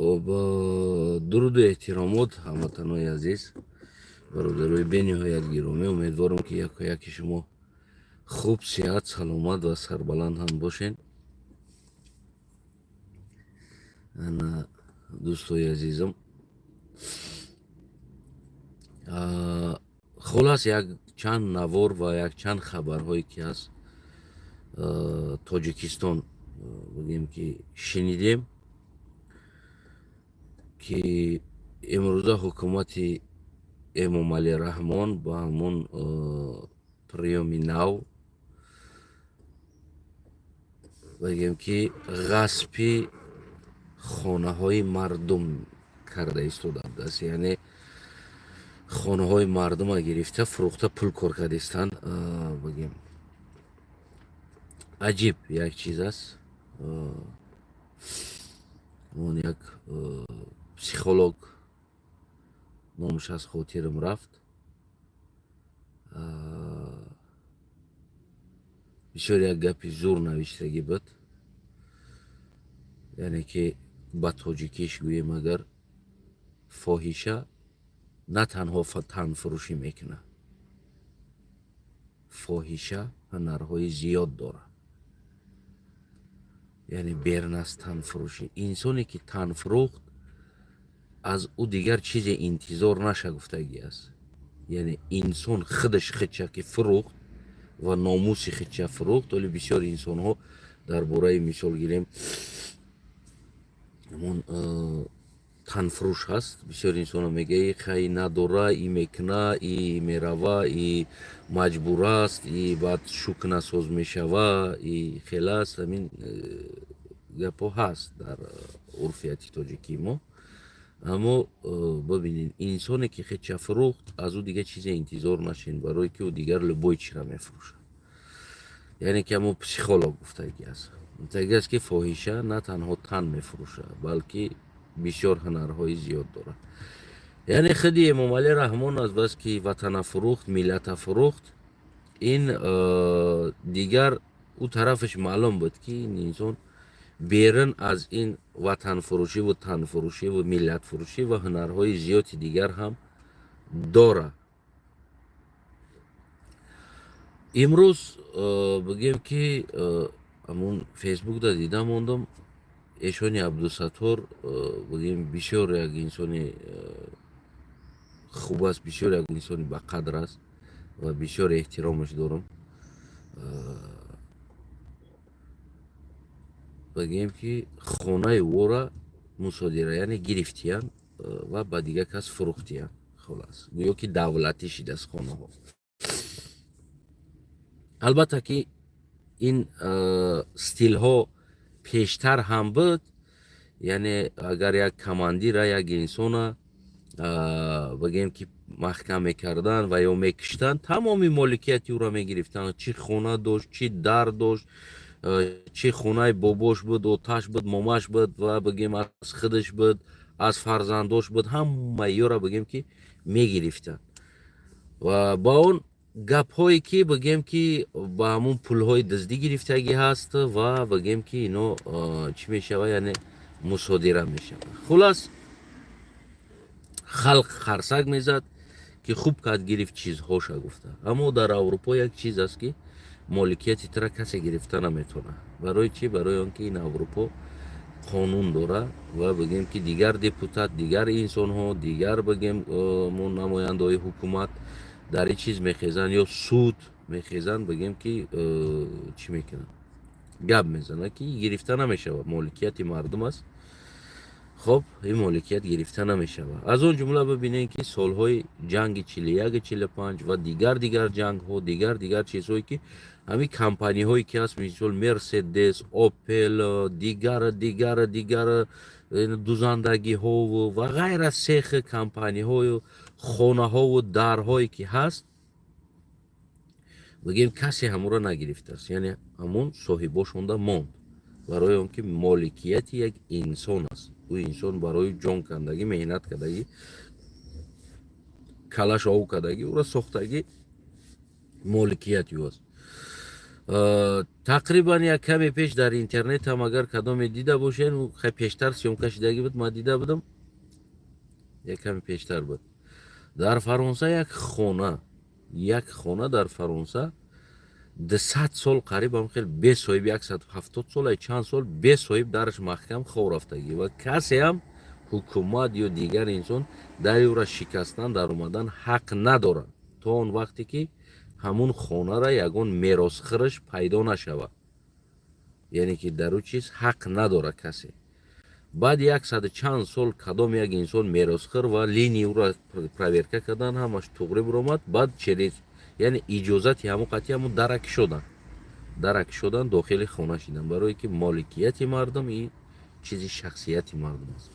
дуруду эҳтиромот ҳамватанои азиз, бародарои бениҳоят гиромӣ, умедворам ки яки шумо хуб, сиҳат, саломат ва сарбаланд ҳам бошен. ана дӯстои азизам, хулас як чанд навор ва як чанд хабарҳое ки аз Тоҷикистон бигем ки шинидем, ки имрӯза ҳукумати Эмомалӣ Раҳмон ба ҳамон приёми нав бигем ки ғаспи хонаҳои мардум карда истодааст, яъне хонаҳои мардума гирифта фурӯхта пул кор кардистанд. Бигем аҷиб як чиз аст. он як психолог, номаш аз хотирам рафт, бисёр як гапи зур навиштагӣ буд, яъне ки ба тоҷикиш гӯем агар фоҳиша на танҳо танфурӯшӣ мекунад, фоҳиша ҳунарҳои зиёд дорад. яъне берн аз танфурӯшӣ, инсоне ки тан фурӯхт, аз ӯ дигар чизе интизор нашагуфтагӣ аст. яъне инсон худаш худша ки фурӯхт ва номуси худша фурӯхт. вале бисёр инсонҳо дар бораи мисол гирем ҳамон танфурӯш ҳаст. бисёр инсонҳо мегӯяд и хай надора, и мекуна, и мерава, и маҷбур аст, и баъд шукрнасоз мешава, и хеле аст. ҳамин гапҳо ҳаст дар урфияти тоҷикии мо. аммо бибинед, инсоне ки худша фурӯхт, аз ӯ дигар чизе интизор нашин, барое ки ӯ дигар любой чиро мефурӯшад. яъне ки ҳамон психолог гуфтагӣ аст. гуфтагӣ аст ки фоҳиша на танҳо тан мефурӯшад, балки бисёр ҳунарҳои зиёд дорад. яъне худи Эмомалӣ Раҳмон аз бас ки ватана фурӯхт, миллата фурӯхт, ин дигар ӯ тарафаш маълум буд ки ин инсон берун аз ин ватанфурӯшиву танфурӯшиву миллатфурӯшӣ ва ҳунарҳои зиёди дигар ҳам дорад. имрӯз бигем ки ҳамон фейсбукда дида мондам, эшони Абдусаттор бигем бисёр як инсони хуб аст, бисёр як инсони бақадр аст ва бисёр эҳтиромаш дорам. бигем ки хонаи ӯро мусодира, яъне гирифтиянд ва ба дигар кас фурӯхтиянд. хулас гӯё ки давлатӣ шидааст хонаҳо. албатта ки ин стилҳо пештар ҳам буд. яъне агар як командира як инсона бигем ки маҳкам мекардан ва ё мекуштанд, тамоми моликияти ӯро мегирифтанд. чӣ хона дошт, чӣ дар дошт, чӣ хонаи бобош буд, оташ буд, момаш буд ва бигем аз худаш буд, аз фарзандош буд, ҳамаи ёро бигем ки мегирифтанд. ва ба он гапҳое ки бигем ки ба ҳамон пулҳои дуздӣ гирифтагӣ ҳаст ва бигем ки ино чӣ мешавад, яъне мусодира мешавад. хулас халқ харсак мезад ки хуб кард гирифт чизҳоша гуфта. аммо дар аврупо як чиз аст ки моликияти тура касе гирифта наметавонад. барои чӣ? барои он ки ин аврупо қонун дорад ва бигем ки дигар депутат, дигар инсонҳо, дигар бигем намояндаҳои ҳукумат дар ин чиз мехезанд, ё суд мехезанд, бигем ки чӣ мекунанд, гап мезананд ки гирифта намешавад, моликияти мардум аст. хоб ин моликият гирифта намешавад. аз он ҷумла бибинем ки солҳои ҷанги 41-45 ва дигар ҷангҳо, дигар чизҳое ки ҳамин компаниҳое ки ҳаст, мисол Мерседес, Опел, дигар дузандагиҳову ва ғайра сехи компаниҳою хонаҳову дарҳое ки ҳаст, бигем касе ҳамонро нагирифтааст. яъне ҳамон соҳибош монда монд, барои он ки моликияти як инсон аст. ӯ инсон барои ҷон кандагӣ, меҳнат кардагӣ, калаш ов кардагӣ, ӯро сохтагӣ моликияти ӯ аст. тақрибан як каме пеш дар интернет ҳам агар кадоме дида бошен хай пештар сёмка шидагӣ буд, ман дида будам, як каме пештар буд. дар Фаронса як хона дар Фаронса 200 сол қариб ҳам хел бесоҳиб 170 сол ай чанд сол бесоҳиб дараш маҳкам хов рафтагӣ ва касе ҳам ҳукумат ё дигар инсон дари ӯра шикастан дар омадан ҳақ надорад то он вақте ки ҳамун хонара ягон меросхӯраш пайдо нашавад, яъне ки дар ӯ чиз ҳақ надорад касе. баъди 100 чанд сол кадом як инсон меросхӯр ва линии ӯра проверка кардан ҳамаш туғри буромад, баъд через яъне иҷозати ҳамун қатъи ҳамун дарак шудан дохили хона шидан, барое ки моликияти мардум и чизи шахсияти мардум аст.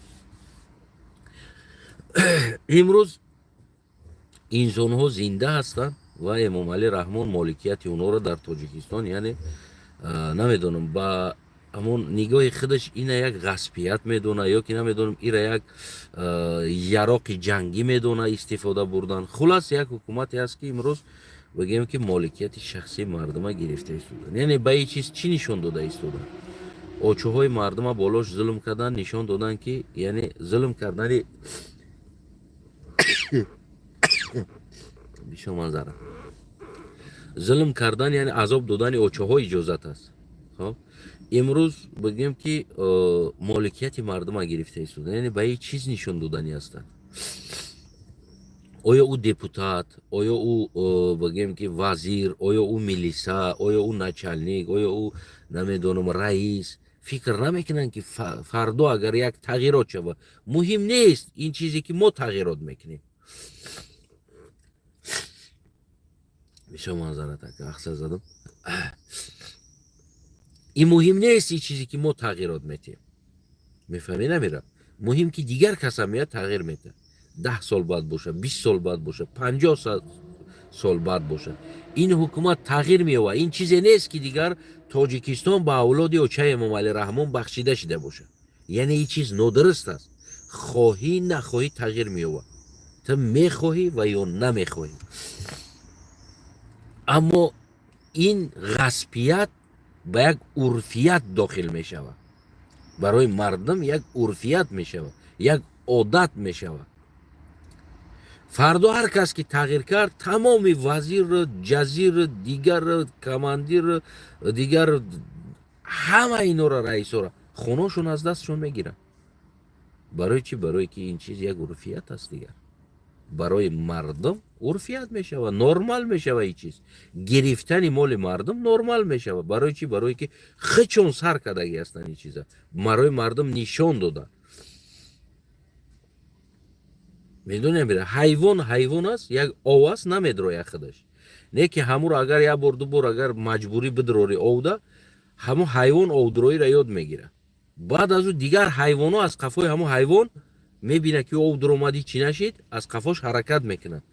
имрӯз инсонҳо зинда ҳастанд ва Эмомалӣ Раҳмон моликияти онҳоро дар Тоҷикистон, яъне намедонам ба ҳамон нигоҳи худаш ина як ғаспият медона ё ки намедонам ира як яроқи ҷангӣ медона истифода бурдан. Хулас як ҳукумате ҳаст ки имрӯз бигем ки моликияти шахсии мардума гирифта истодан. Яъне ба ин чиз чӣ нишон дода истодан? очӯҳои мардума болош зулм кардан, нишон додан ки яъне зулм кардани бишоманзара зулм кардан, яъне азоб додани очӯҳо иҷозат аст. хоб имрӯз бигем ки моликияти мардума гирифта истодан, яъне ба ин чиз нишон додани ҳастанд. оё ӯ депутат, оё ӯ бигем ки вазир, оё ӯ милиса, оё ӯ начальник, оё ӯ намедонам раис фикр намекунанд ки фардо агар як тағйирот шавад, муҳим нест ин чизе ки мо тағйирот мекунем. бишоманзарат ака ахса задам. ин муҳим нест ин чизе ки мо тағйирот метиҳем. мефаҳмӣ намира? муҳим ки дигар кас ҳам меяд тағйир метиҳад. 10 сол баъд боша, 20 сол баъд боша, 50 сол баъд боша. ин ҳукумат тағйир меёвад. ин чизе нест ки дигар Тоҷикистон ба авлоди очаи Эмомалӣ Раҳмон бахшида шуда боша. яъне ин чиз нодуруст аст. хоҳӣ нахоҳӣ тағйир меёвад. ту мехоҳӣ ва ё намехоҳӣ. аммо ин ғаспият ба як урфият дохил мешавад. барои мардум як урфият мешавад, як одат мешавад. фардо ҳар кас ки тағйир кард, тамоми вазир, ҷазир, дигар командир, дигар ҳама инҳоро раисора хонашон аз дастшон мегиранд. барои чӣ? барое ки ин чиз як урфият аст дигар. барои мардум урфият мешавад, нормал мешавад. ин чиз гирифтани моли мардум нормал мешавад. барои чӣ? барое ки хичон сар кардагӣ ҳастанд ин чиза. барои мардум нишон дода. медонем бира ҳайвон аст, як ов аст, намедроя худаш. не ки ҳамуро агар як бор ду бор агар маҷбурӣ бидурори овда, ҳамун ҳайвон овдуроиро ёд мегирад. баъд аз ӯ дигар ҳайвонҳо аз қафои ҳамун ҳайвон мебинад ки ов дуромадӣ чӣ нашид, аз қафош ҳаракат мекунад.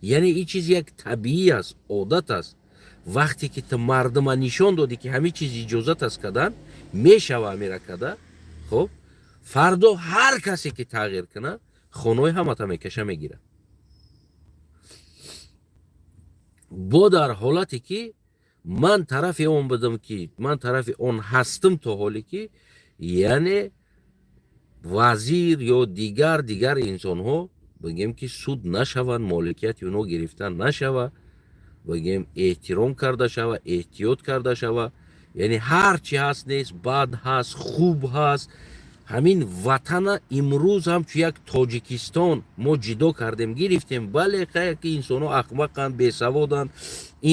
яъне ин чиз як табиӣ аст, одат аст. вақте ки ту мардума нишон додӣ ки ҳамин чиз иҷозат аст кардан, мешава ҳамира када, хоб фардо ҳар касе ки тағйир кунад, хонаи ҳамата мекаша мегирад. бо дар ҳолате ки ман тарафи он будам, ки ман тарафи он ҳастам то ҳоле ки яъне вазир ё дигар инсонҳо бигем ки суд нашаванд, моликияти онҳо гирифта нашавад, бигем эҳтиром карда шавад, эҳтиёт карда шавад. яъне ҳар чи ҳаст нест, бад ҳаст, хуб ҳаст. ҳамин ватана имрӯз ҳамчун як Тоҷикистон мо ҷидо кардем, гирифтем. бале ки инсонҳо ахмақанд, бесаводанд,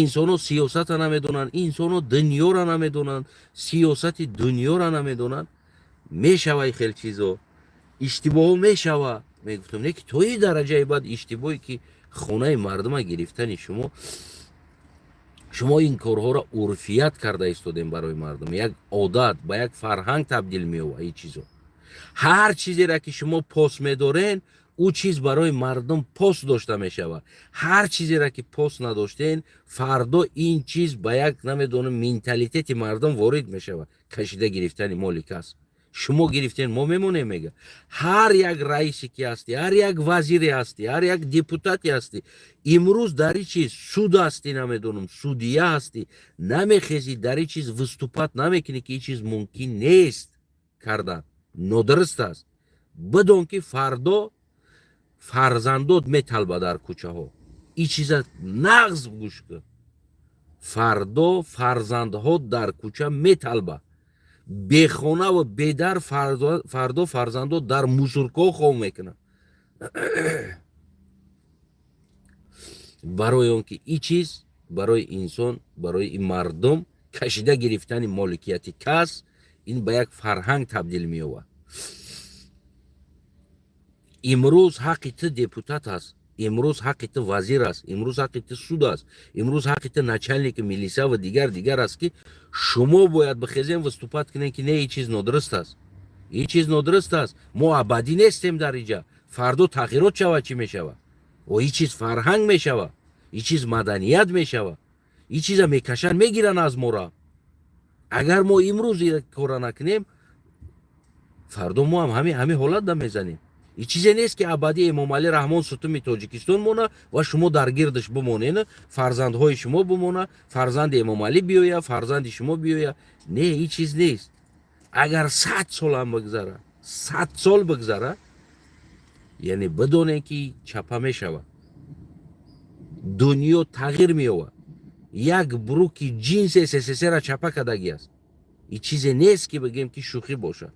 инсонҳо сиёсата намедонанд, инсонҳо дунёро намедонанд, сиёсати дунёро намедонанд. мешавад хел чизо, иштибоҳо мешавад. мегуфтам не ки то ин дараҷаи баъд иштибоҳе ки хонаи мардума гирифтани шумо ин корҳоро урфият карда истодем барои мардум. як одат ба як фарҳанг табдил меёвад. ин чизо ҳар чизеро ки шумо пос медорен, ӯ чиз барои мардум пос дошта мешавад. ҳар чизеро ки пос надоштен, фардо ин чиз ба як намедонам менталитети мардум ворид мешавад. кашида гирифтани моли кас. شما گرفتین ما میمونیم میگه هر یک رئیسی که هستی، هر یک وزیری هستی، هر یک دیپوتاتی هستی، امروز در این چیز سود هستی، نمیدونم سودیه هستی، نمیخیزی در این چیز وستوپات نمیکنی که این چیز ممکن نیست کردن، ندرست است. بدون که فردا فرزندات میطلبه در کوچه ها. این چیز نغز گوش کن. فردا فرزندها در کوچه میطلبه، بخونه و بدر فردا فرزندها در موزورکا خواه میکنه. برای اون که این چیز برای انسان، برای این مردم کشیده گرفتن مالکیت کس، این به یک فرهنگ تبدیل میوه. امروز حق تو دیپوتات است، امروز حق تو وزیر است، امروز حق تو سود است، امروز حق تو نچلنیک میلیسا و دیگر است که شما باید بخیزین و استوپات کنین که نه این چیز ندرست است، این چیز ندرست است، ما ابدی نیستیم در اینجا، فردا تغییرات شود چی میشوه و این چیز فرهنگ میشوه، این چیز مدنیت میشوه، این چیز میکشن میگیرن از ما را. اگر ما امروز این کار نکنیم فردا ما هم همین حالت دم میزنیم. این چیزی نیست که ابدی امام علی رحمان ستم تاجیکستان مونه و شما در گردش بمونین، فرزندهای شما بمونه، فرزند امام علی بیاید، فرزند شما بیاید. نه، این چیز نیست. اگر 100 سال هم بگذره، 100 سال بگذره، یعنی بدون که چپه میشوه، دنیا تغییر میوه، یک بروکی جنس SSSR را چپه کدگی است. این چیزی نیست که بگیم که شوخی باشه.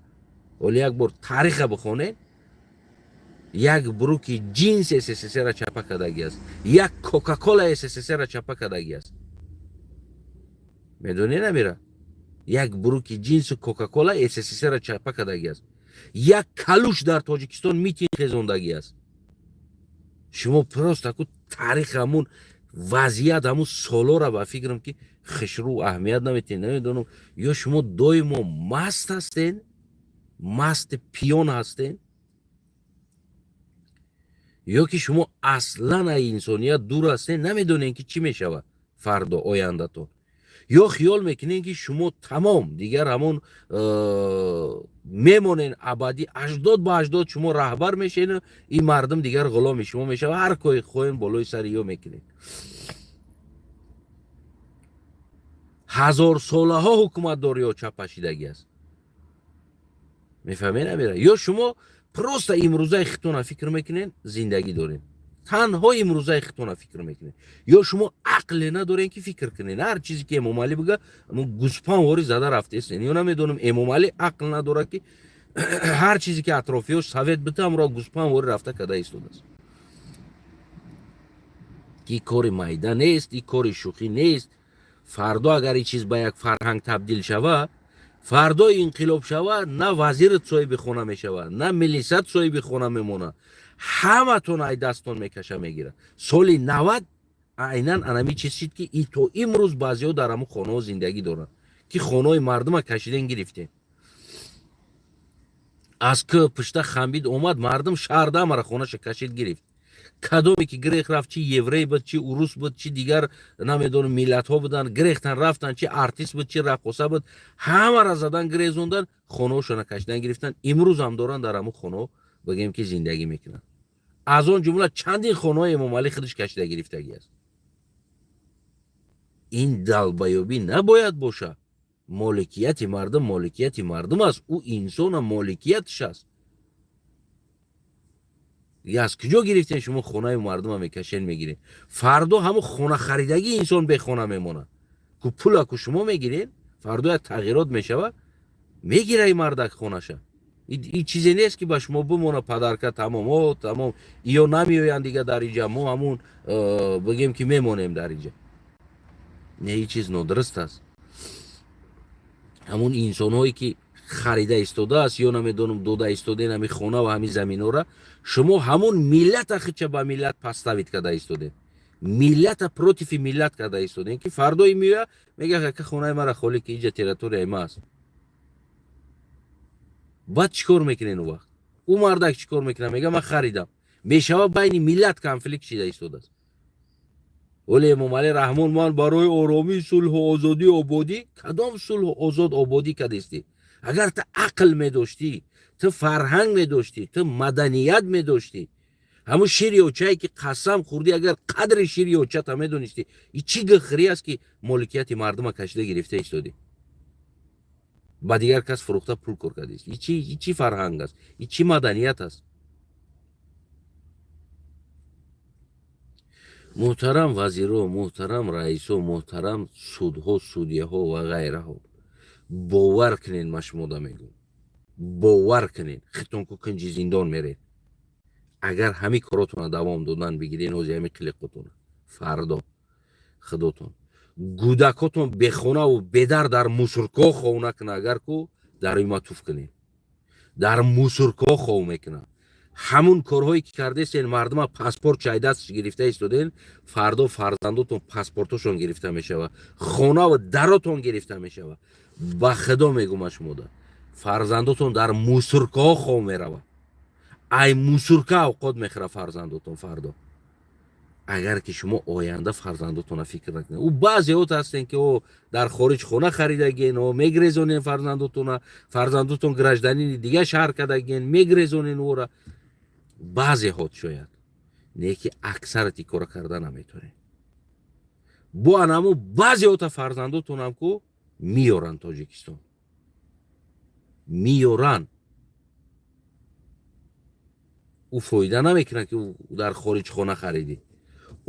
ولی یک بار تاریخ بخونه، یک بروکی جنس SSSR را چپه کدگی است، یک کوکاکولا SSSR را چپه کدگی است. میدونی نمیره؟ یک بروکی جنس کوکاکولا SSSR را چپه کدگی است. یک کلوش در تاجیکستان میتین خزوندگی است. شما پروست اکو تاریخ همون وضعیت همون سالو را با فکرم که خشرو اهمیت نمیتین. نمیدونم یا شما دوی ما مست هستین، مست پیون هستین، یا که شما اصلا ای انسانیت دور هستین، نمیدونین که چی میشوه فردا آینده تون، یا خیال میکنین که شما تمام دیگر همون میمونین ابدی 80 با 80 شما رهبر میشین، این مردم دیگر غلام شما میشه و هر کوی خوین بالای سر یا میکنین. 1000 ساله ها حکومت داری و چپشیدگی است. میفهمین نمیره؟ یا شما پروست امروزه خطونه فکر میکنین زندگی دارین، تنها امروزه خطونه فکر میکنین، یا شما عقل ندارین که فکر کنین. هر چیزی که امام علی بگه گوسپان واری زده رفته است. یا نمیدونم امام علی عقل نداره که هر چیزی که اطرافیش سوید بده هم را گوسپان واری رفته کده ایستاده است. این کار میدان نیست، این کار شوخی نیست. فردا اگر این چیز به یک فرهنگ تبدیل شوه، فردا انقلاب شوه، نه وزیرت صاحب خونه میشوه، نه ملیست صاحب خونه میمونه، همه تون ای دستان میکشه میگیره. سال 90 عیناً انمی چیز شد که ای تو امروز بعضی ها در همون خانه ها زندگی دارن که خانه های مردم ها کشیدن گرفته. از که پشت خمبید اومد مردم شهرده مرا خانه ش کشید گرفت. کدومی که گریخ رفت، چی یوری بود، چی اوروس بود، چی دیگر نمیدونم ملت ها بودن، گریختن رفتن، چی آرتیست بود، چی رقاصه بود، همه را زدن گریزوندن، خانه‌شون کشیدن گرفتن. امروز هم دارن در همون خانه بگیم که زندگی میکنن. از اون جمله چندین خانه امام علی خودش کشیده گرفتگی است. این دلبیابی نباید باشه. مالکیت مردم مالکیت مردم است، او انسان مالکیتش است. یا از کجا گرفتین شما خونه مردم هم میکشین میگیرین؟ فردا همون خونه خریدگی انسان به خونه میمونه که پول که شما میگیرین، فردا تغییرات میشوه، میگیره این مردک خونه شه. این چیزی نیست که با شما بمونه پدرکه تمام یا نمیوین دیگه در اینجا، ما همون بگیم که میمونیم در اینجا. نه، این چیز ندرست است. همون انسان هایی که خریده ایستاده است یا نمیدونم دوده ایستاده نمی خونه و همین زمین ها را، شما همون ملت اخیچه با ملت پستوید کده ایستاده، ملت پروتیفی ملت کده ایستاده که فردای میوه میگه که خونه مرا خالی که اینجا تریتوری ایمه است. بعد چیکار میکنین اون وقت؟ او مردک چیکار میکنه؟ میگه من خریدم. میشوه بین ملت کنفلیکت شده ایستاده است. ولی امام علی رحمان من برای آرامی صلح و آزادی آبادی، کدام صلح و آزاد آبادی کدیستی؟ اگر تو عقل میداشتی، تو فرهنگ میداشتی، تو مدنیت میداشتی، همون شیر و چایی که قسم خوردی اگر قدر شیر و چای تا میدونستی، این چی گخری است که مالکیت مردم کشیده گرفته ایستادی، با دیگر کس فروخته پول کار کردی؟ این چی فرهنگ است؟ این چی مدنیت است؟ محترم وزیرو، محترم رئیسو، محترم судҳо، судяҳо ва ғайраҳо, бовар кунед, ма шумода мегӯям, бовар кунед, хитон ку кунҷи зиндон меред. агар ҳами коротона давом додан бигирен ҳози ҳами қилиқотона фардо худотон гудакотон бехонаву бедар дар мусуркоҳ хов накуна, агар ку дар има туф кунед, дар мусуркоҳ хов мекуна. ҳамун корҳое ки кардестен, мардума паспорт чай дасташ гирифта истоден, фардо фарзандотон паспортошон гирифта мешава, хонаву даротон гирифта мешава. ба худо мегӯям шумода, фарзандотон дар мусуркоҳ хов мерава. ай мусурка авқот мехӯра фарзандотон фардо, агар ки шумо оянда фарзандотона фикр накунед. ӯ баъзеҳот ҳастен ки дар хориҷ хона харидаген, мегрезонен фарзандотона, фарзандотон гражданини дига шаҳр кардаген, мегрезонен ора. баъзеҳот шояд, не ки аксарати кора карда наметавонед. бо анаму баъзеҳота фарзандотонам ку миёран Тоҷикистон, миёран. ӯ фоида намекунад ки дар хориҷ хона харидӣ,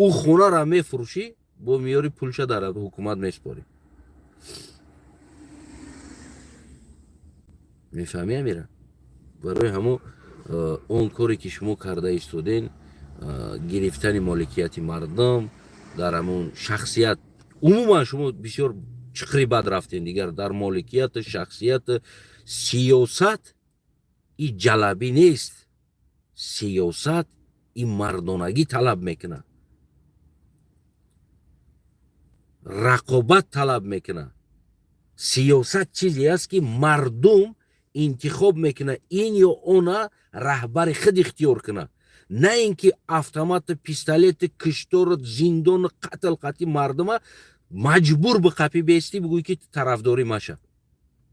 ӯ хонара мефурӯшӣ, бо миёри пулша дар ҳукумат месупорӣ. мефаҳмӣ амира? барои ҳамо он коре ки шумо карда истоден, гирифтани моликияти мардум дар ҳамон шахсият, умуман шумо бисёр чиқри бад рафтен дигар дар моликият, шахсият. сиёсат и ҷалабӣ нест, сиёсат и мардонагӣ талаб мекунад, рақобат талаб мекунад. сиёсат чизе аст ки мардум интихоб мекунад ин ё она раҳбари худ ихтиёр кунад, на ин ки автомати, пистолети, киштори, зиндони қатл қатъи мардума маҷбур биқапӣ бести бигӯӣ ки тарафдорӣ маша.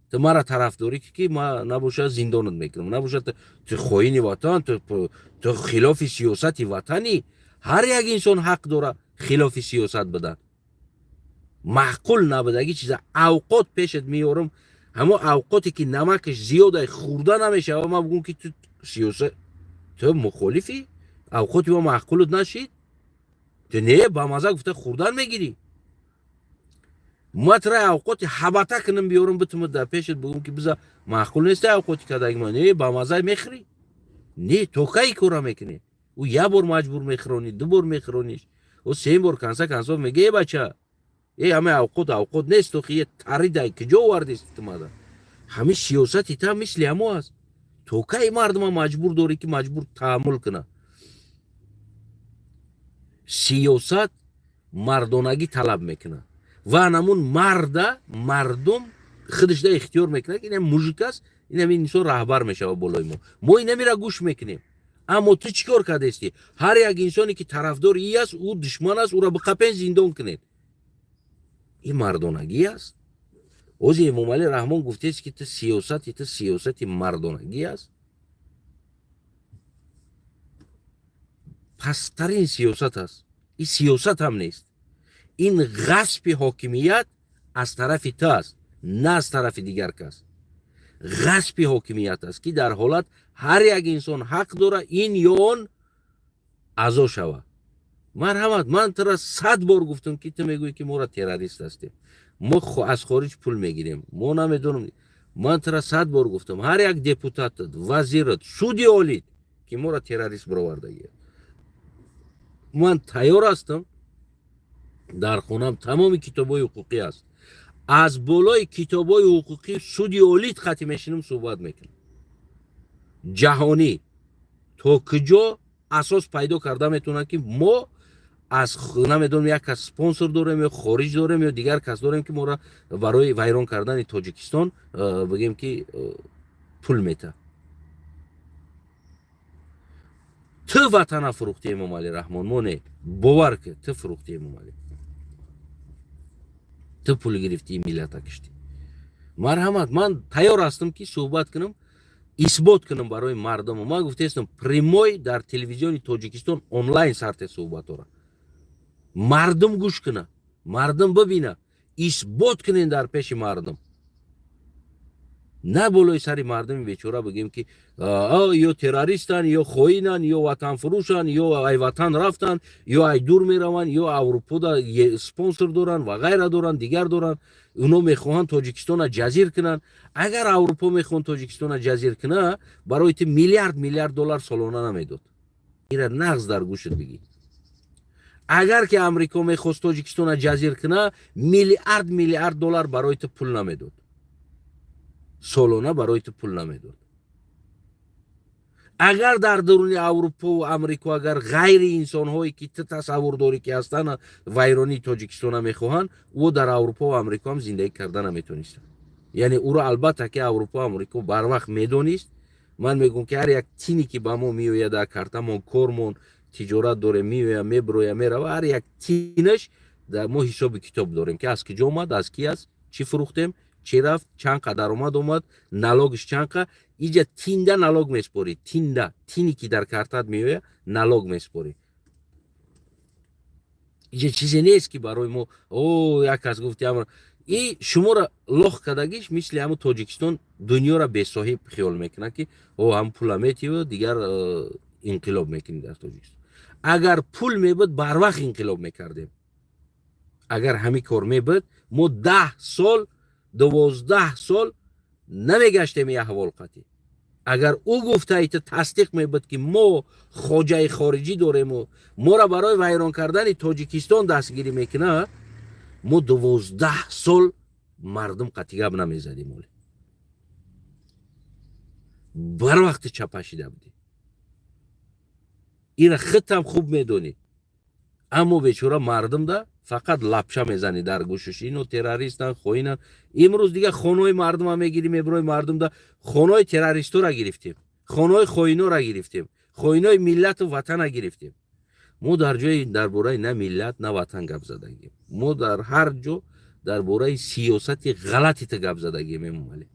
ту мара тарафдорӣ ки ма набоша зиндонат мекунам, набоша ту хоини ватан, ту хилофи сиёсати ватанӣ. ҳар як инсон ҳақ дора хилофи сиёсат бидан. маъқул набудагӣ чиза. авқот пешат меёрам, ҳамо авқоте ки намакаш зиёда хӯрда намешава, ма бигӯм ки ту сиёсат, ту мухолифӣ, авқоти ма маъқулат нашид, ту не ба маза гуфта хӯрдан мегирӣ. ма тура авқоти ҳабата кунам биёрам битумад дар пешат бигӯм ки биза маъқул нестай авқоти кардаги ма, не ба маза мехӯрӣ, не то кай кора мекунӣ. ӯ як бор маҷбур мехӯронӣ, ду бор мехӯрониш, ӯ сеюм бор канса меге е бача, ҳамаи авқот нест, то ки таридай куҷо овардест тумада. ҳами сиёсати та мисли ҳамо аст. то кай мардума маҷбур дорӣ ки маҷбур таҳаммул куна. сиёсат мардонагӣ талаб мекунад ва анамун марда мардум худашда ихтиёр мекунад ки ин мужик аст, ин ҳамин инсон раҳбар мешава болои мо. мо инамира гӯш мекунем. аммо ту чӣ кор кардести? ҳар як инсоне ки тарафдори и аст, ӯ душман аст, ӯро биқапен зиндон кунед. ин мардонагӣ аст? ҳози Эмомалӣ Раҳмон гуфтест ки ту сиёсати мардонагӣ аст? пасттарин сиёсат аст. ин сиёсат ҳам нест. ин ғасби ҳокимият аз тарафи ту аст, на аз тарафи дигар кас. ғасби ҳокимият аст ки дар ҳолат ҳар як инсон ҳақ дора ин ё он аъзо шава. марҳамат, ман тура 100 бор гуфтам ки ту мегӯӣ ки мора террорист ҳастем, мо аз хориҷ пул мегирем, мо намедонам. ман тура 100 бор гуфтам, ҳар як депутатат, вазират, суди олид ки мора террорист баровардагӣ. ман тайёр ҳастам, дар хонам тамоми китобҳои ҳуқуқӣ аст. аз болои китобҳои ҳуқуқӣ суди олид хати мешинам, суҳбат мекунам. ҷаҳонӣ то куҷо асос пайдо карда метавонад ки мо аз намедонам як кас спонсор дорем ё хориҷ дорем ё дигар кас дорем ки моро барои вайрон кардани Тоҷикистон бигем ки пул мета. ту ватана фурӯхти Эмомалӣ Раҳмон, мо не. бовар ки ту фурӯхти Эмомалӣ, ту пул гирифти миллата кишти. марҳамат, ман тайёр ҳастам ки суҳбат кунам, исбот кунам барои мардуму. Ман гуфтаистам прямой дар телевизиони Тоҷикистон онлайн сарте суҳбатора. Мардум гӯш куна, мардум бибина, исбот кунен дар пеши мардум. На болои сари мардуми бечора бигем ки ё террористан, ё хоинан, ё ватанфурӯшан, ё ай ватан рафтан, ё ай дур мераванд, ё Аврупода спонсор доранд ва ғайра доранд, дигар доранд. Уно мехоҳанд Тоҷикистона ҷазир кунанд. Агар Аврупо мехоҳанд Тоҷикистона ҷазир куна, барои ти миллиард доллар солона намедод. ира нағз дар гӯшат бигӣ. Агар ки Амрико мехост Тоҷикистона ҷазир куна, миллиард доллар барои ти пул намедод. солона барои ту пул намедод. Агар дар даруни Аврупо ва Амрико агар ғайри инсонҳое ки ту тасаввур дорӣ ки ҳастанд вайронии Тоҷикистона мехоҳанд, ӯ дар Аврупо ва Амрико ҳам зиндагӣ карда наметонистанд. Яъне ӯро албатта ки Аврупо ва Амрико барвақт медонист. Ман мегӯям ки ҳар як тине ки ба мо меояд дар картамон кормон тиҷорат дорем, меояд меброя мерава, ҳар як тинаш дар мо ҳисоби китоб дорем ки аз киҷо омад, аз ки аст, чӣ фурӯхтем, чӣ рафт, чанд қа даромад омад, налогиш чанд қа. Иҷа тинда налог меспорӣ, тинда тине ки дар картат меояд налог меспорӣ. иҷа чизе нест ки барои мо як кас гуфти и шуморо лох кардагиш мисли ҳамун Тоҷикистон дунёро бесоҳиб хиёл мекунад ки ҳам пула метиё дигар инқилоб мекунӣ дар Тоҷикистон. Агар пул мебуд барвақт инқилоб мекардем. Агар ҳамин кор мебуд мо 10 сол 12 сол намегаштем ин аҳвол қатӣ. Агар ӯ гуфтаи тасдиқ мебуд ки мо хоҷаи хориҷӣ дорему, моро барои вайрон кардани Тоҷикистон дастгирӣ мекунад, мо 12 сол мардум қатъи гап намезадем. оле барвақти чапашида будем. ина худтам хуб медонӣ. аммо бечора мардумда фақат лапша мезанӣ дар гӯшаш. ино террористан, хоинан. имрӯз дигар хонаҳои мардумро мегирӣ, меброи мардумда хонаҳои террористора гирифтем, хонаҳои хоинора гирифтем, хоинои миллату ватана гирифтем. мо дар ҷои дар бораи на миллат на ватан гап задагем. мо дар ҳар ҷо дар бораи сиёсати ғалати ту гап задагем. мемомале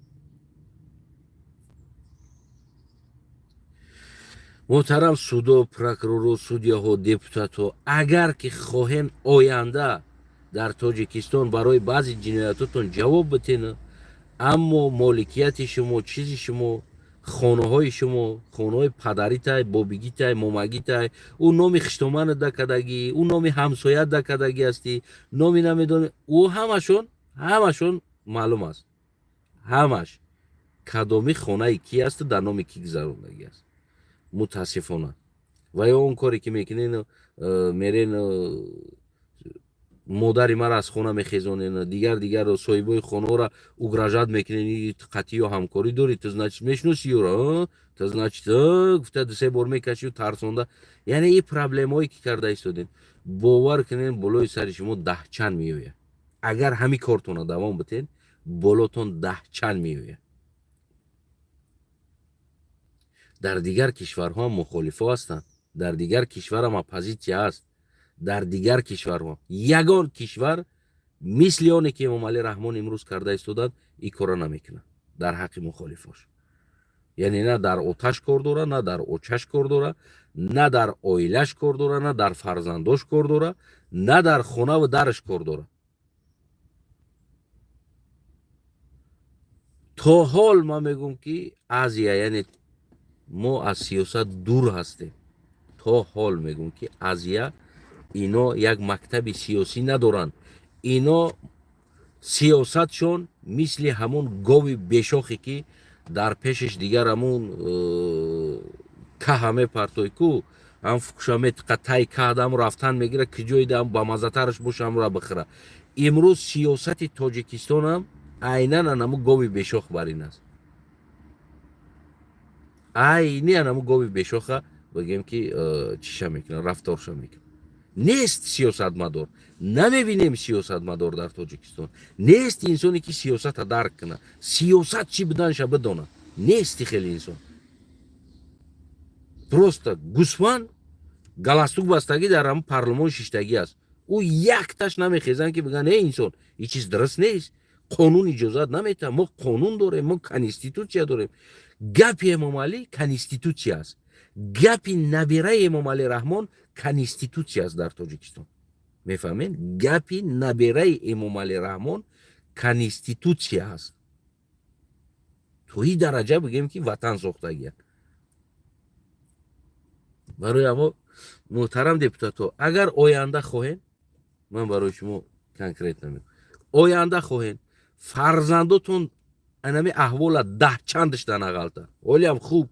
муҳтарам судо, прокурору, судяҳо, депутатҳо, агар ки хоҳем оянда дар Тоҷикистон барои баъзе ҷиноятотон ҷавоб битен, аммо моликияти шумо, чизи шумо, хонаҳои шумо, хонаҳои падаритай, бобигитай, момагитай, ӯ номи хиштоманат дакадагӣ, ӯ номи ҳамсоят дакадагӣ ҳастӣ, номи намедонӣ, ӯ ҳамашон маълум аст. ҳамаш кадоми хонаи кӣ асту дар номи кӣ гузарондагӣ аст. мутаассифона. ва ё он коре ки мекунен, мерен модари маро аз хона мехезонен, дигар соҳибои хонаҳоро угражат мекунен, қатъӣ ё ҳамкорӣ дорӣ, ту значит мешиносӣ ёро, ту значит гуфта 2-3 бор мекашӣ тарсонда. яъне ин проблемаҳое ки карда истодем, бовар кунен болои сари шумо 10 чанд меояд. агар ҳамин кортона давом битен, болотон 10 чанд меояд. дар дигар кишварҳо ҳам мухолифо ҳастанд, дар дигар кишвар ҳам оппозитсия ҳаст. дар дигар кишварҳо ягон кишвар мисли оне ки Эмомалӣ Раҳмон имрӯз карда истоданд ин кора намекунад дар ҳаққи мухолифош. яъне на дар оташ кор дора, на дар очаш кор дора, на дар оилаш кор дора, на дар фарзандош кор дора, на дар хонаву дараш кор дора. то ҳол ман мегӯям ки азия, яъне мо аз сиёсат дур ҳастем. то ҳол мегӯям ки азия ино як мактаби сиёсӣ надоранд. ино сиёсатшон мисли ҳамун гови бешохе ки дар пешаш дигар ҳамун каҳа мепартой ку ҳам фукша метиқа тай каҳдам рафтан мегира ки ҷоидам ба мазатараш боша ҳамра бихӯра. имрӯз сиёсати Тоҷикистон ҳам айнан анаму гови бешох бар ин аст. айни анаму гови бешоха бигем ки чиша мекунад, рафторша мекунад. нест сиёсатмадор. намебинем сиёсатмадор дар Тоҷикистон. нест инсоне ки сиёсата дарк кунад. сиёсат чӣ буданша бидонад. нести хеле инсон. просто гӯсфанд галастук бастагӣ дар парлумон шиштагӣ аст. ӯ якташ намехезанд ки бигӯянд инсон ин чиз дуруст нест. قانون اجازت نمیده. ما قانون داریم، ما کنستیتوسیا داریم. گپی امام علی کنستیتوسیا است. گپی نبیره امام علی رحمان کنستیتوسیا است در تاجیکستان. میفهمین؟ گپی نبیره امام علی رحمان کنستیتوسیا است. تو این درجه بگیم که وطن ساختگی. برای اما محترم دپوتاتو، اگر آینده خواهین، من برای شما کنکریت نمیگم، آینده خواهین فرزنداتون انمی احوال ده چندش در نقلتا، ولی هم خوب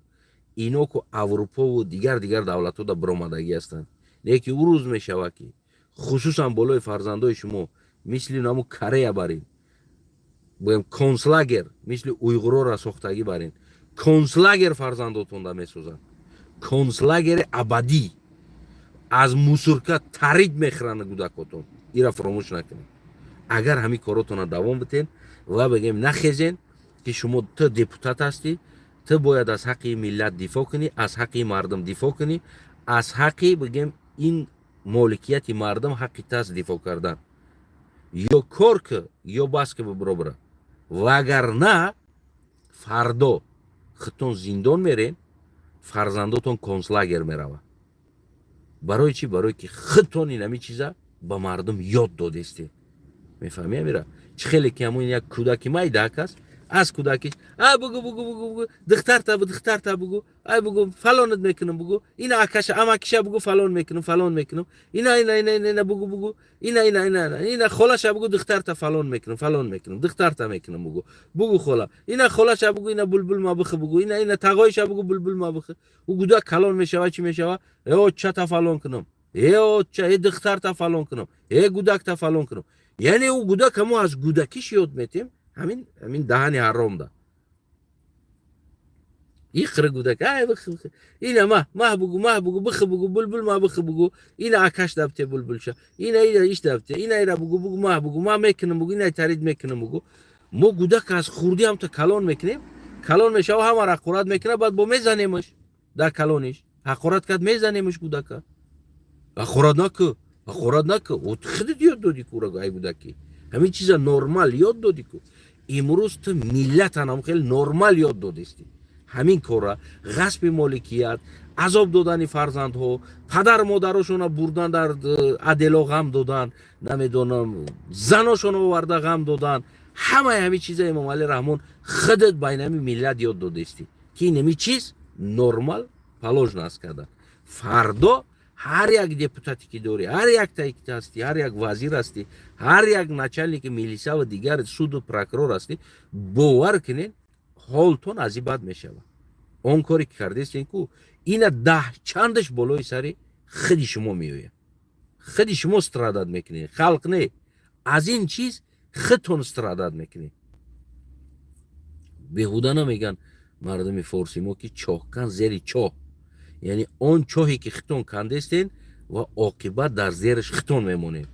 اینا که اروپا و دیگر دولت ها در برامدگی هستند، یکی او روز میشوه که خصوصا بالای فرزندای شما مثل نمو کره برین، بایم کنسلاگر مثل اویغورا را ساختگی برین، کنسلاگر فرزنداتون در میسوزن، کنسلاگر ابدی از موسورکا ترید میخرن کودکاتون. ایرا فراموش نکنید. اگر همین کاراتون رو دوام بتین و بگیم نخیزین که شما تو دپوتات هستی، تو باید از حق ملت دفاع کنی، از حق مردم دفاع کنی، از حق بگیم این مالکیت مردم حقی تاست دفاع کردن. یا کار که یا بس که برو بره، و اگر نه فردا خودتون زندان میرین، فرزنداتون کنسلاگر میروه. برای چی؟ برای که خودتون این همی چیزا با مردم یاد دادستی. میفهمی میره؟ چه خیلی که همون یک کودکی مایدک است، از کودکیش بگو دختر تا بگو، بگو فلانت میکنم، بگو اینا اکش امکش بگو فلان میکنم اینا بگو اینا خلاش بگو دختر تا فلان میکنم دختر تا میکنم، بگو خلا اینا خلاش بگو اینا بلبل ما بخ بگو اینا تقایش بگو بلبل ما بخ. او گودا کلان میشوه چی میشوه؟ چه تا فلان کنم، چه دختر تا فلان کنم، گودک تا فلان کنم. یعنی او گودک همو از گودکیش یاد میتیم، همین دهن حرام ده. یخر گودک اینا ما بگو بخ بگو بلبل ما بخ بگو اینا اکش دبته بلبل شه اینا ایش دبته اینا بگو ما میکنم بگو اینا ترید میکنم بگو. ما گودک از خوردی هم تا کلان میکنیم، کلان میشه و همه حقارت میکنه، بعد با میزنیمش در کلانش، حقارت کرد میزنیمش گودک. حقارت نکه او خودت یاد دادی کورا گای گودکی، همین چیزا نرمال یاد دادی کو. امروز تو ملت هم خیلی نرمال یاد دادستی همین کارا، غصب مالکیت، عذاب دادن فرزند ها، پدر مادرشون بردن در عدلا غم دادن، نمیدونم زناشون آورده غم دادن، همین چیزا امام علی رحمان خودت بین همین ملت یاد دادستی که این چیز نرمال پالوژ ناس کردن. فردا هر یک دپوتاتی که داری، هر یک تایید هستی، هر یک وزیر هستی، هر یک ناچلنیک میلیسا و دیگر سود و پروکرور هستی، باور کنین حالتون از این بد میشه. اون کاری که کردیستین کو اینا ده چندش بالای سری خودی شما میویه، خودی شما استرادت میکنین، خلق نه. از این چیز خودتون استرادت میکنین. بهوده نمیگن مردم فارسی ما که چاه کن زیری چاه، یعنی اون چاهی که خودتون کندستین و عاقبت در زیرش خودتون میمونین،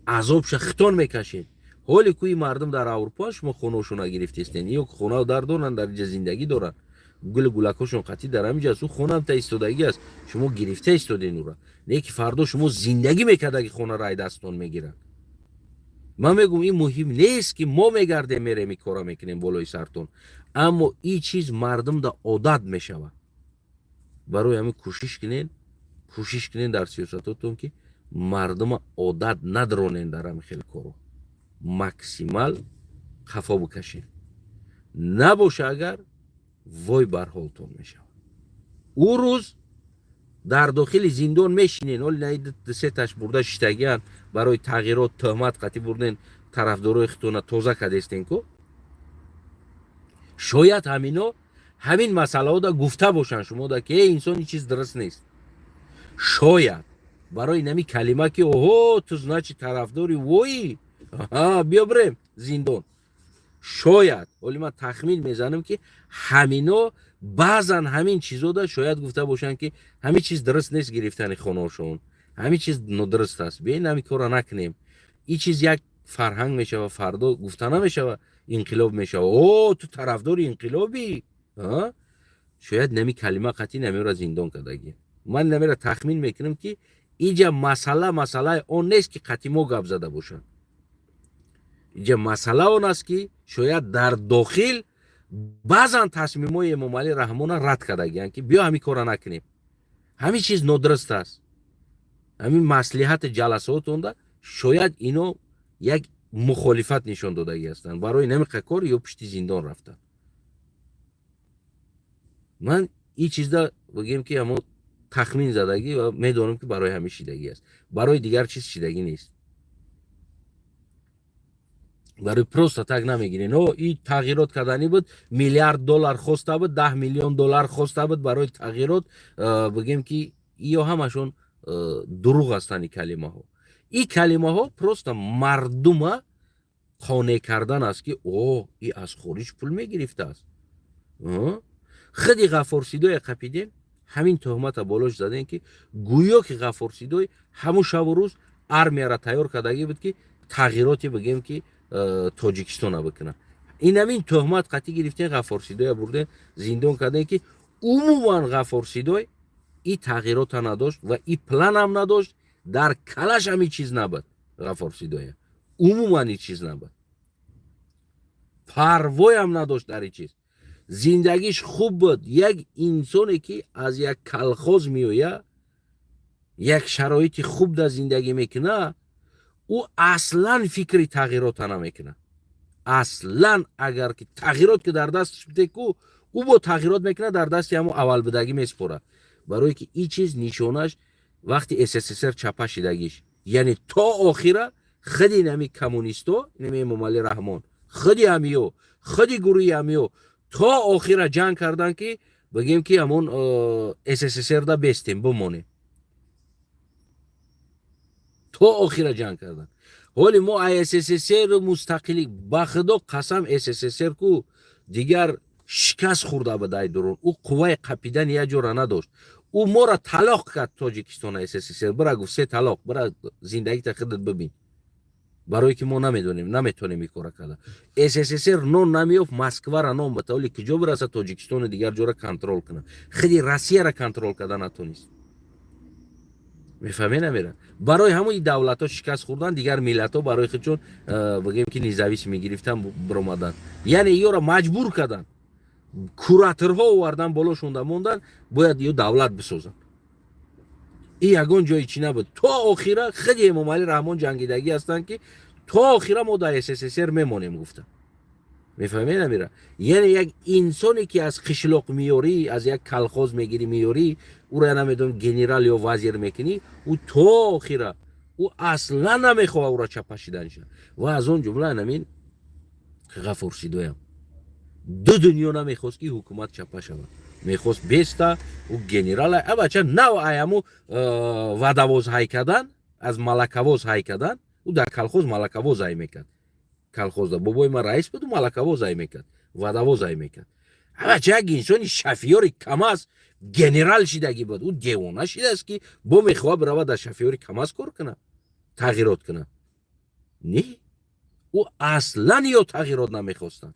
عذابش خودتون میکشین. حالی کوی مردم در اروپا شما خونه‌شون گرفتین، یا خونه در دارن، در اینجا زندگی دارن، گلکاشون قطعی در همینجا است، خونه هم تا ایستادگی است، شما گرفته ایستادین اون را، نه که فردا شما زندگی میکرده که خونه رای دستون میگیرن. من میگم این مهم نیست که ما میگردیم میریم این کارا میکنیم بالای سرتون، اما این چیز مردم دا عادت میشوه. برای همین کوشش کنین در سیاستاتون که مردم عادت ندارن در همین خیلی کارو، مکسیمال خفا بکشین. نباشه اگر وای بر حالتون میشه. او روز در داخل زندان میشینین، ولی نه سه تاش برده شتگیان برای تغییرات تهمت قطعی بردن طرفدارای خودتون تازه کردستین کو. شاید همین مسئله ها دا گفته باشن شما دا که انسان این چیز درست نیست. شاید برای نمی کلمه که اوه تو زنچی طرفداری وای بیا بریم زندان، شاید، ولی من تخمین میزنم که همینا بعضا همین چیزو دا شاید گفته باشن که همین چیز درست نیست گرفتن خونه‌شون، همین چیز ندرست است، بیاین همین کارا نکنیم. این چیز یک فرهنگ میشه و فردا گفته نمیشه و انقلاب میشه. اوه تو طرفدار انقلابی، شاید نمی کلمه قطعی نمیره زندان کدگی. من نمیره تخمین میکنم که اینجا مسئله اون نیست که قطعی ما گپ زده باشن. اینجا مسئله اون است که شاید در داخل بعضا تصمیم‌های امام علی رحمه الله رد کردگیان که بیا همین کارا نکنیم، همین چیز نادرست است، همین مصلحت جلسات اوندا شاید اینو یک مخالفت نشان دادگی هستند، برای نمی کار یا پشت زندان رفتن. من این چیز دا بگیم که همون تخمین زدگی و میدونم که برای همین شیدگی است، برای دیگر چیز شیدگی نیست. برای پروست تک نمیگیرین او این تغییرات کردنی بود، میلیارد دلار خواسته بود، 10 میلیون دلار خواسته بود برای تغییرات. بگیم که ایو همشون دروغ هستن این کلمه ها. این کلمه ها پروست مردم خانه کردن است که او ای از خارج پول میگرفته است. خیلی غفارسیدوی قپیدین همین تهمت بالاش زدن که گویا که غفارسیدوی همون شب و روز ارمیه را تیار کردگی بود که تغییراتی بگیم که تاجیکستان بکنه. این همین تهمت قطعی گرفتن غفارسیدوی برده زندان کردن که عموما غفارسیدوی این تغییرات نداشت و این پلان هم نداشت، در کلش هم این چیز نبود. غفارسیدوی عموما این چیز نبود، پروای هم نداشت در این چیز. زندگیش خوب بود. یک انسانی که از یک کلخوز میویه، یک شرایط خوب در زندگی میکنه، او اصلا فکری تغییرات نمیکنه. اصلا اگر که تغییرات که در دستش بده کو او با تغییرات میکنه در دست همون اول بدگی میسپره. برای که این چیز نشونش وقتی SSSR چپه شدگیش، یعنی تا آخره خودی نمی کمونیستو نمی امام علی رحمان خودی همیو خودی گروهی همیو تا آخره جنگ کردن که بگیم که همون SSSR دا بستیم بمونه. تا آخره جنگ کردن. حالی ما SSSR مستقلی بخدا قسم SSSR کو دیگر شکست خورده بدای درون، او قوه قپیدن یه جور نداشت. او ما را طلاق کرد تاجیکستان SSSR، برا گفت 3 طلاق، برا زندگی تا خودت ببین. برای که ما نمیدونیم نمیتونیم این کار کنه. SSSR نون نمیوف مسکو را نون بتاولی که جو برسه تاجیکستان دیگر جور کنترل کنه. خیلی روسیه را کنترل کردن نتونست. میفهمی نمیرن. برای همون دولت ها شکست خوردن، دیگر ملت ها برای خودشون بگیم که نیزویش میگرفتن برآمدن، یعنی ایو را مجبور کردن، کوراتورها آوردن بالاشون موندن باید یه دولت بسازن. این یگان جایی چی نبود. تا آخره خیلی امام علی رحمان جنگیدگی هستن که تا آخره ما در SSSR میمونیم گفتن. میفهمی نمیره. یعنی یک انسانی که از قشلاق میاری، از یک کلخوز میگیری میاری، او را نمیدونم گنرال یا وزیر میکنی، او تا آخره او اصلا نمیخواه او را چپشیدن شه. و از اون جمله همین غفارسیدوی هم دو دنیا نمیخواست که حکومت چپه شود. میخواست بیسته او گنرال بچه نو ایمو ودواز های کردن، از ملکواز های کردن. او در کلخوز ملکواز های میکرد. کلخوز دا بابای ما رئیس بود و ملکواز های میکرد، ودواز های میکرد. بچه یک انسانی شفیاری کم است گنرال شدگی بود. او دیوانه شده است که با میخواه برود در شفیاری کم است کار کنه، تغییرات کنه. نه، او اصلا یا تغییرات نمیخواستن.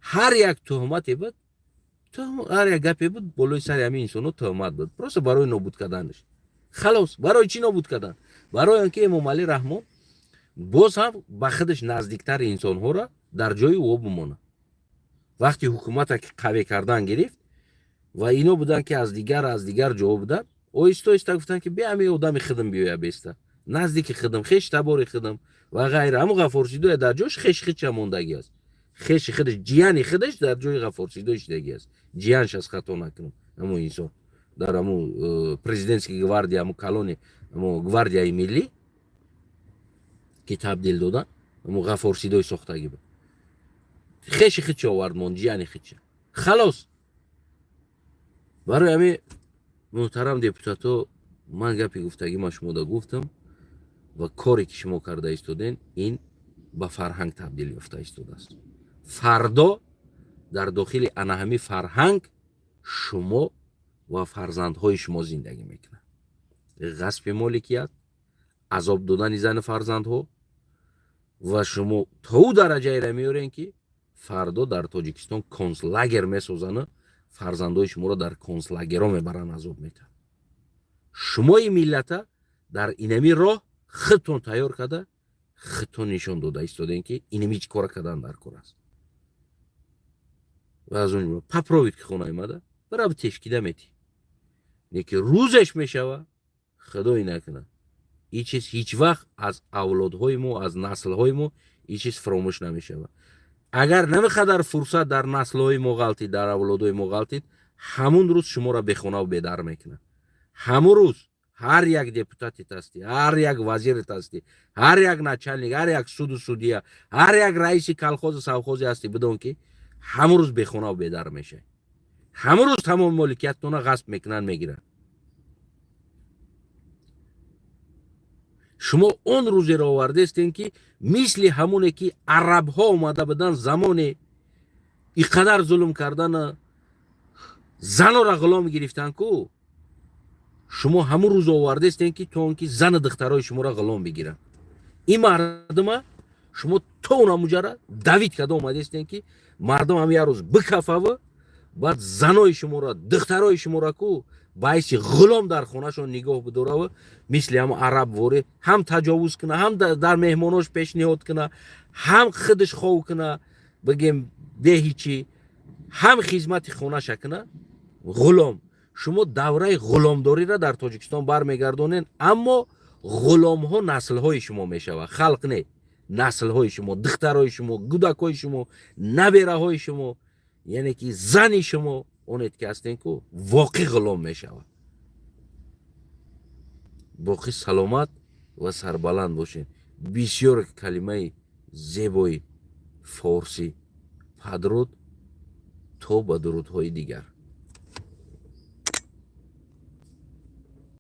هر یک تهمتی بود، هر یک گپی بود بالای سر همین انسانو تهمت بود، پروس برای نابود کردنش. خلاص برای چی نابود کردن؟ برای اینکه امام علی رحمه باز هم به خودش نزدیکتر انسان ها را در جای او بمونه. وقتی حکومت که قوی کردن گرفت و اینا بودن که از دیگر جا بودن، اویستا ایستا گفتن که بیا همه آدم خدم بیا بیسته نزدیک خدم، خش تبار خدم و غیره. اما غفارسیدو در جاش خش موندگی است. خش خودش جیانی خودش در جای غفارسیدو شدگی است. جیانش از خطا نکنم. اما انسان در امو پرزیدنتسکی گواردیا، امو کالونی، امو گواردیای ملی که تبدیل دادن، امو غفارسیدوی ساختگی بود. خش خودش آورد مون جیانی خودش. خلاص. برای همین محترم دیپوتاتو من گپی گفتگی ما شما دا گفتم و کاری که شما کرده ایستادین این به فرهنگ تبدیل یافته ایستاده است. فردا در داخل انهمی فرهنگ شما و فرزندهای شما زندگی میکنه. غصب مالکیت، عذاب دادن زن فرزندها و شما تا او درجه را میارین که فردا در تاجیکستان کنسلاگر میسازن، فرزندهای شما را در کنسلاگرها میبرن عذاب میتن. شما این ملت در اینمی راه خودتون تیار کرده хито нишон дода истодем ки инам ҳеҷ кора кардан дар кор аст. ва аз он ҷумла попровид ки хона омада бараб тешкида мети. Неки рӯзеш мешава худои накунад ин чиз ҳеҷ вақт аз авлодҳои мо аз наслҳои мо ин чиз фаромӯш намешавад. агар намехадар фурсат дар наслҳои мо ғалтид дар авлодҳои мо ғалтид ҳамун рӯз шуморо бехонаву бедар мекунад. ҳамун рӯз ҳар як депутатит ҳастӣ, ҳар як вазирит ҳастӣ, ҳар як начальник, ҳар як суду судия, ҳар як раиси колхози совхозе ҳастӣ, бидон ки ҳамун рӯз бехонаву бедар мешавӣ. ҳамун рӯз тамом моликиятона ғасб мекунанд мегиранд. шумо он рӯзеро овардаистем ки мисли ҳамоне ки арабҳо омада буданд замоне иқадар зулм кардана занора ғулом гирифтанд ку шумо ҳамун рӯз овардаистем ки то он ки зану духтарои шуморо ғулом бигиранд. ин мардума шумо то намуҷара давид карда омадаистем ки мардум ҳам як рӯз бикафаву баъд занои шуморо духтарои шуморо ку баъси ғулом дар хонашон нигоҳ бидораву мисли ҳам араб воре ҳам таҷовуз куна, ҳам дар меҳмонош пешниҳод куна, ҳам худаш хов куна, бигем деҳичи, ҳам хизмати хонаша куна. ғулом шумо давраи ғуломдориро дар тоҷикистон бармегардонед, аммо ғуломҳо наслҳои шумо мешавад, халқ не, наслҳои шумо, духтарои шумо, кӯдакҳои шумо, набераҳои шумо, яъне ки зани шумо онет ки ҳастен ку воқеъ ғулом мешавад. боқӣ саломат ва сарбаланд бошед. бисёр калимаи зебои форсӣ падруд то ба дурудҳои дигар.